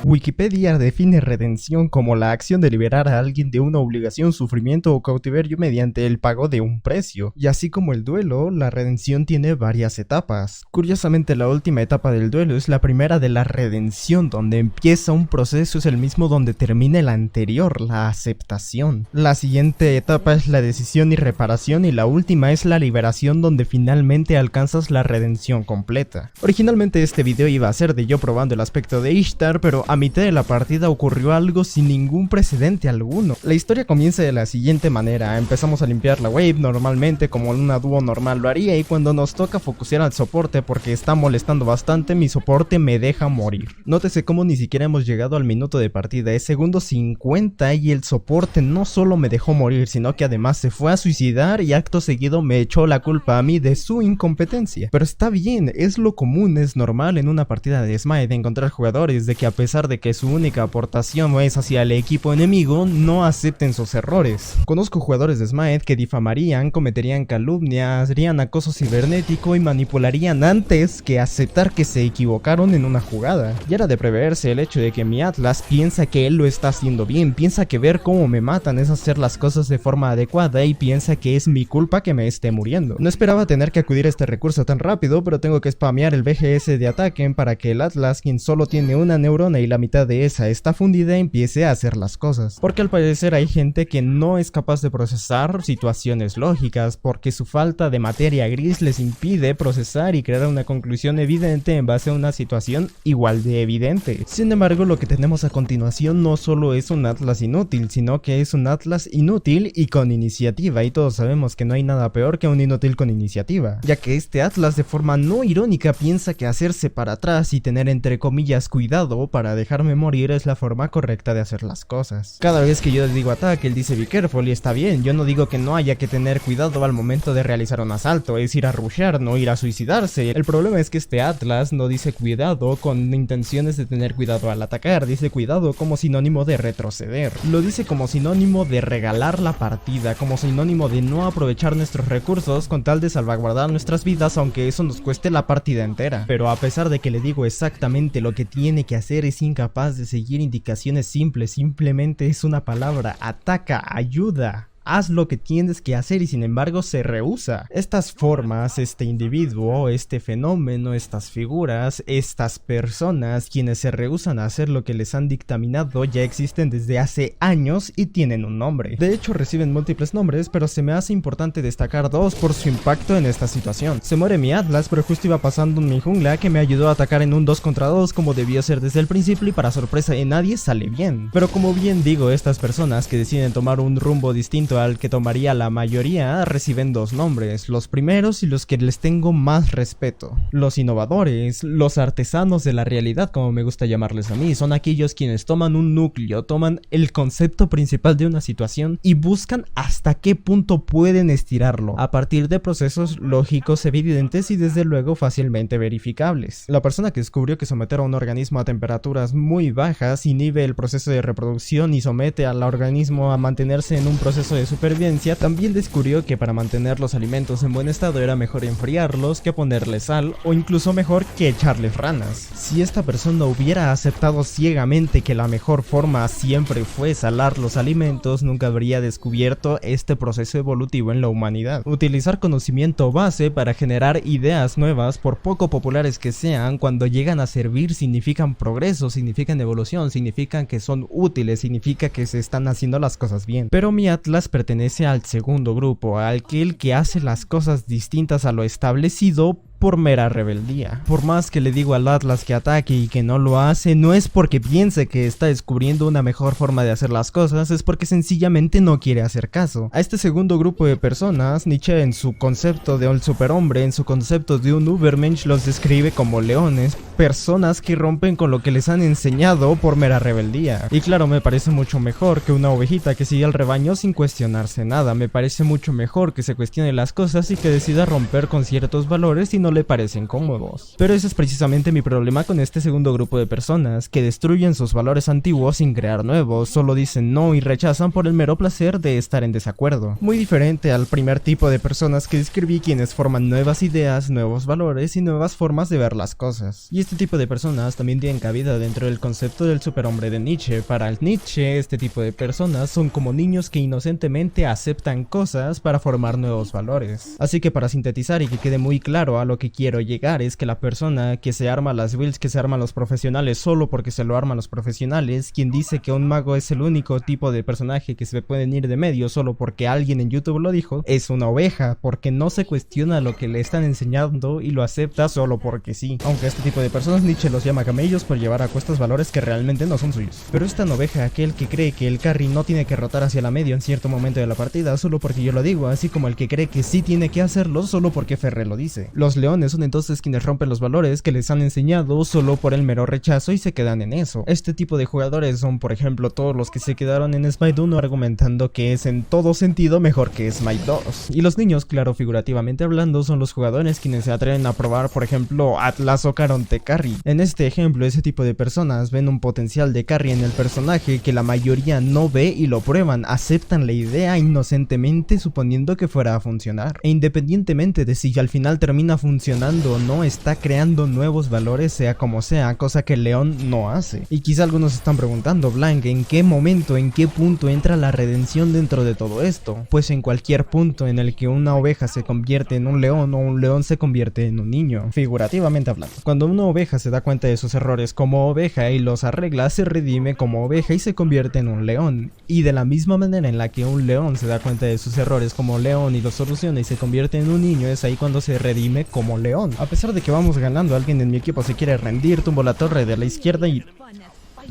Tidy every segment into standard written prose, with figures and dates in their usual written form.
Wikipedia define redención como la acción de liberar a alguien de una obligación, sufrimiento o cautiverio mediante el pago de un precio. Y así como el duelo, la redención tiene varias etapas. Curiosamente, la última etapa del duelo es la primera de la redención, donde empieza un proceso, es el mismo donde termina el anterior, la aceptación. La siguiente etapa es la decisión y reparación, y la última es la liberación, donde finalmente alcanzas la redención completa. Originalmente este video iba a ser de yo probando el aspecto de Ishtar, pero a mitad de la partida ocurrió algo sin ningún precedente alguno. La historia comienza de la siguiente manera: empezamos a limpiar la wave normalmente como una dúo normal lo haría, y cuando nos toca focusear al soporte porque está molestando bastante, mi soporte me deja morir. Nótese cómo ni siquiera hemos llegado al minuto de partida, es segundo 50 y el soporte no solo me dejó morir, sino que además se fue a suicidar y acto seguido me echó la culpa a mí de su incompetencia. Pero está bien, es lo común, es normal en una partida de Smite encontrar jugadores de que a pesar de que su única aportación es hacia el equipo enemigo, no acepten sus errores. Conozco jugadores de Smite que difamarían, cometerían calumnias, harían acoso cibernético y manipularían antes que aceptar que se equivocaron en una jugada. Y era de preverse el hecho de que mi Atlas piensa que él lo está haciendo bien, piensa que ver cómo me matan es hacer las cosas de forma adecuada y piensa que es mi culpa que me esté muriendo. No esperaba tener que acudir a este recurso tan rápido, pero tengo que spamear el BGS de Ataken para que el Atlas, quien solo tiene una neurona y la mitad de esa está fundida, empiece a hacer las cosas. Porque al parecer hay gente que no es capaz de procesar situaciones lógicas, porque su falta de materia gris les impide procesar y crear una conclusión evidente en base a una situación igual de evidente. Sin embargo, lo que tenemos a continuación no solo es un Atlas inútil, sino que es un Atlas inútil y con iniciativa, y todos sabemos que no hay nada peor que un inútil con iniciativa, ya que este Atlas de forma no irónica piensa que hacerse para atrás y tener entre comillas cuidado para dejarme morir es la forma correcta de hacer las cosas. Cada vez que yo le digo ataque, él dice be careful, y está bien, yo no digo que no haya que tener cuidado al momento de realizar un asalto, es ir a rushear, no ir a suicidarse. El problema es que este Atlas no dice cuidado con intenciones de tener cuidado al atacar, dice cuidado como sinónimo de retroceder. Lo dice como sinónimo de regalar la partida, como sinónimo de no aprovechar nuestros recursos con tal de salvaguardar nuestras vidas, aunque eso nos cueste la partida entera. Pero a pesar de que le digo exactamente lo que tiene que hacer, es incapaz de seguir indicaciones simples, simplemente es una palabra: ataca, ayuda. Haz lo que tienes que hacer, y sin embargo se rehúsa. Estas formas, este individuo, este fenómeno, estas figuras, estas personas, quienes se rehusan a hacer lo que les han dictaminado, ya existen desde hace años y tienen un nombre. De hecho reciben múltiples nombres, pero se me hace importante destacar dos por su impacto en esta situación. Se muere mi Atlas, pero justo iba pasando en mi jungla que me ayudó a atacar en un 2 contra 2 como debió ser desde el principio, y para sorpresa de nadie sale bien. Pero como bien digo, estas personas que deciden tomar un rumbo distinto al que tomaría la mayoría reciben dos nombres, los primeros y los que les tengo más respeto. Los innovadores, los artesanos de la realidad, como me gusta llamarles a mí, son aquellos quienes toman un núcleo, toman el concepto principal de una situación y buscan hasta qué punto pueden estirarlo, a partir de procesos lógicos evidentes y desde luego fácilmente verificables. La persona que descubrió que someter a un organismo a temperaturas muy bajas inhibe el proceso de reproducción y somete al organismo a mantenerse en un proceso de supervivencia, también descubrió que para mantener los alimentos en buen estado era mejor enfriarlos que ponerle sal, o incluso mejor que echarles ranas. Si esta persona hubiera aceptado ciegamente que la mejor forma siempre fue salar los alimentos, nunca habría descubierto este proceso evolutivo en la humanidad. Utilizar conocimiento base para generar ideas nuevas, por poco populares que sean, cuando llegan a servir significan progreso, significan evolución, significan que son útiles, significa que se están haciendo las cosas bien. Pero mi Atlas pertenece al segundo grupo, aquel que hace las cosas distintas a lo establecido por mera rebeldía. Por más que le digo al Atlas que ataque y que no lo hace, no es porque piense que está descubriendo una mejor forma de hacer las cosas, es porque sencillamente no quiere hacer caso. A este segundo grupo de personas, Nietzsche en su concepto de un superhombre, en su concepto de un Übermensch, los describe como leones, personas que rompen con lo que les han enseñado por mera rebeldía. Y claro, me parece mucho mejor que una ovejita que sigue al rebaño sin cuestionarse nada, me parece mucho mejor que se cuestione las cosas y que decida romper con ciertos valores y no le parecen cómodos. Pero ese es precisamente mi problema con este segundo grupo de personas, que destruyen sus valores antiguos sin crear nuevos, solo dicen no y rechazan por el mero placer de estar en desacuerdo. Muy diferente al primer tipo de personas que describí, quienes forman nuevas ideas, nuevos valores y nuevas formas de ver las cosas. Y este tipo de personas también tienen cabida dentro del concepto del superhombre de Nietzsche. Para el Nietzsche, este tipo de personas son como niños que inocentemente aceptan cosas para formar nuevos valores. Así que para sintetizar y que quede muy claro a lo que quiero llegar, es que la persona que se arma las builds que se arman los profesionales solo porque se lo arman los profesionales, quien dice que un mago es el único tipo de personaje que se pueden ir de medio solo porque alguien en YouTube lo dijo, es una oveja, porque no se cuestiona lo que le están enseñando y lo acepta solo porque sí. Aunque este tipo de personas Nietzsche los llama camellos por llevar a cuestas valores que realmente no son suyos. Pero es tan oveja aquel que cree que el carry no tiene que rotar hacia la medio en cierto momento de la partida solo porque yo lo digo, así como el que cree que sí tiene que hacerlo solo porque Ferre lo dice. Los leones son entonces quienes rompen los valores que les han enseñado solo por el mero rechazo y se quedan en eso. Este tipo de jugadores son, por ejemplo, todos los que se quedaron en Smite 1 argumentando que es en todo sentido mejor que Smite 2. Y los niños, claro, figurativamente hablando, son los jugadores quienes se atreven a probar, por ejemplo, Atlas o Caronte carry. En este ejemplo, ese tipo de personas ven un potencial de carry en el personaje que la mayoría no ve y lo prueban, aceptan la idea inocentemente suponiendo que fuera a funcionar. E independientemente de si al final termina funcionando o no, está creando nuevos valores sea como sea, cosa que el león no hace. Y quizá algunos están preguntando, Blank, ¿en qué momento, en qué punto entra la redención dentro de todo esto? Pues en cualquier punto en el que una oveja se convierte en un león o un león se convierte en un niño, figurativamente hablando. Cuando una oveja se da cuenta de sus errores como oveja y los arregla, se redime como oveja y se convierte en un león. Y de la misma manera en la que un león se da cuenta de sus errores como león y los soluciona y se convierte en un niño, es ahí cuando se redime como león. A pesar de que vamos ganando, alguien en mi equipo se quiere rendir, tumbo la torre de la izquierda y...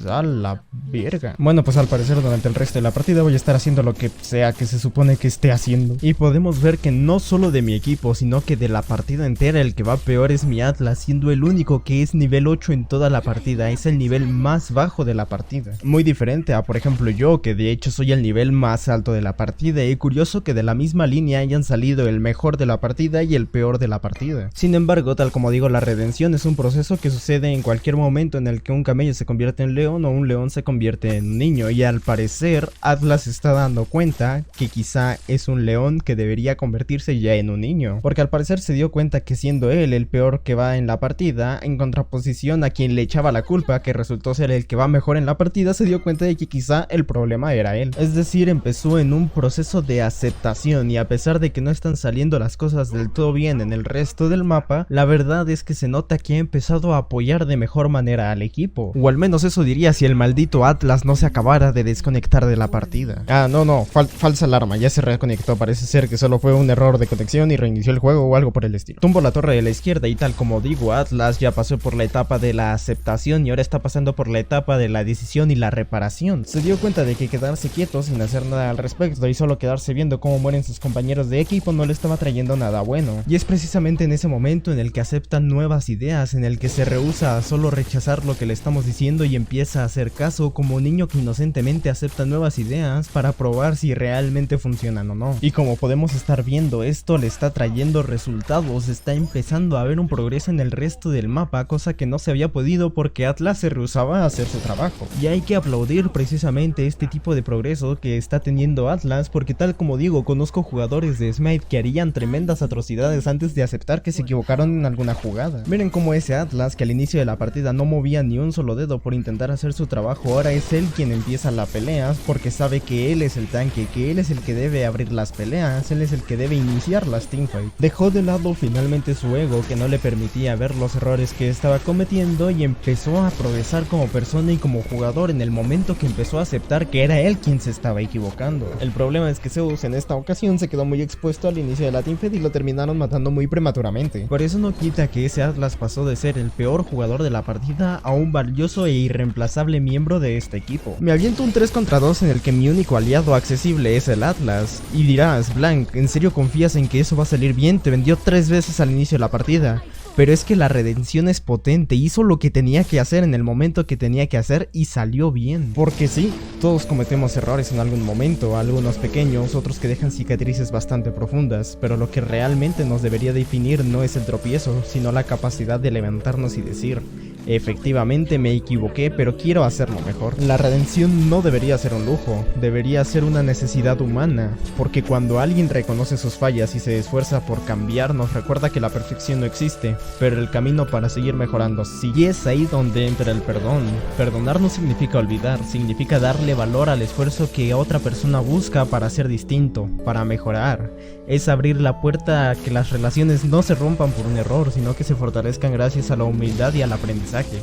¡a la verga! Bueno, pues al parecer durante el resto de la partida voy a estar haciendo lo que sea que se supone que esté haciendo. Y podemos ver que no solo de mi equipo, sino que de la partida entera el que va peor es mi Atlas, siendo el único que es nivel 8 en toda la partida. Es el nivel más bajo de la partida. Muy diferente a, por ejemplo, yo, que de hecho soy el nivel más alto de la partida. Y curioso que de la misma línea hayan salido el mejor de la partida y el peor de la partida. Sin embargo, tal como digo, la redención es un proceso que sucede en cualquier momento en el que un camello se convierte en león o un león se convierte en un niño, y al parecer Atlas se está dando cuenta que quizá es un león que debería convertirse ya en un niño, porque al parecer se dio cuenta que siendo él el peor que va en la partida, en contraposición a quien le echaba la culpa, que resultó ser el que va mejor en la partida, se dio cuenta de que quizá el problema era él. Es decir, empezó en un proceso de aceptación, y a pesar de que no están saliendo las cosas del todo bien en el resto del mapa, la verdad es que se nota que ha empezado a apoyar de mejor manera al equipo, o al menos eso diría si el maldito Atlas no se acabara de desconectar de la partida. Ah, no, falsa alarma, ya se reconectó, parece ser que solo fue un error de conexión y reinició el juego o algo por el estilo. Tumbo la torre de la izquierda y tal como digo, Atlas ya pasó por la etapa de la aceptación y ahora está pasando por la etapa de la decisión y la reparación. Se dio cuenta de que quedarse quieto sin hacer nada al respecto y solo quedarse viendo cómo mueren sus compañeros de equipo no le estaba trayendo nada bueno. Y es precisamente en ese momento en el que acepta nuevas ideas, en el que se rehúsa a solo rechazar lo que le estamos diciendo y empieza a hacer caso como un niño que inocentemente acepta nuevas ideas para probar si realmente funcionan o no. Y como podemos estar viendo, esto le está trayendo resultados, está empezando a haber un progreso en el resto del mapa, cosa que no se había podido porque Atlas se rehusaba a hacer su trabajo. Y hay que aplaudir precisamente este tipo de progreso que está teniendo Atlas, porque tal como digo, conozco jugadores de Smite que harían tremendas atrocidades antes de aceptar que se equivocaron en alguna jugada. Miren cómo ese Atlas, que al inicio de la partida no movía ni un solo dedo por intentar hacer su trabajo, ahora es él quien empieza la pelea porque sabe que él es el tanque, que él es el que debe abrir las peleas, él es el que debe iniciar las teamfights. Dejó de lado finalmente su ego que no le permitía ver los errores que estaba cometiendo y empezó a progresar como persona y como jugador en el momento que empezó a aceptar que era él quien se estaba equivocando. El problema es que Zeus en esta ocasión se quedó muy expuesto al inicio de la teamfight y lo terminaron matando muy prematuramente. Por eso no quita que ese Atlas pasó de ser el peor jugador de la partida a un valioso e irreemplazable miembro de este equipo. Me aviento un 3 contra 2 en el que mi único aliado accesible es el Atlas. Y dirás, Blank, ¿en serio confías en que eso va a salir bien? Te vendió 3 veces al inicio de la partida. Pero es que la redención es potente, hizo lo que tenía que hacer en el momento que tenía que hacer y salió bien. Porque sí, todos cometemos errores en algún momento, algunos pequeños, otros que dejan cicatrices bastante profundas, pero lo que realmente nos debería definir no es el tropiezo, sino la capacidad de levantarnos y decir: efectivamente me equivoqué, pero quiero hacerlo mejor. La redención no debería ser un lujo, debería ser una necesidad humana, porque cuando alguien reconoce sus fallas y se esfuerza por cambiar, nos recuerda que la perfección no existe, pero el camino para seguir mejorando sí. Y es ahí donde entra el perdón. Perdonar no significa olvidar, significa darle valor al esfuerzo que otra persona busca para ser distinto, para mejorar. Es abrir la puerta a que las relaciones no se rompan por un error, sino que se fortalezcan gracias a la humildad y al aprendizaje.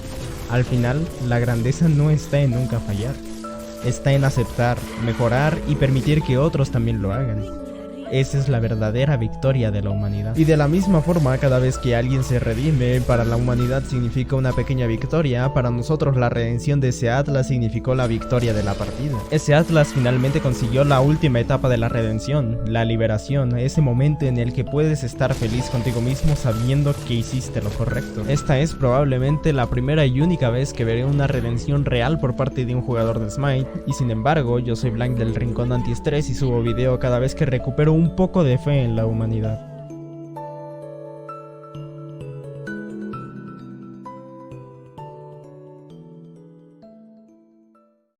Al final, la grandeza no está en nunca fallar, está en aceptar, mejorar y permitir que otros también lo hagan. Esa es la verdadera victoria de la humanidad. Y de la misma forma, cada vez que alguien se redime, para la humanidad significa una pequeña victoria. Para nosotros la redención de ese Atlas significó la victoria de la partida. Ese Atlas finalmente consiguió la última etapa de la redención, la liberación, ese momento en el que puedes estar feliz contigo mismo sabiendo que hiciste lo correcto. Esta es probablemente la primera y única vez que veré una redención real por parte de un jugador de Smite, y sin embargo, yo soy Blank del Rincón Antiestrés y subo video cada vez que recupero un poco de fe en la humanidad.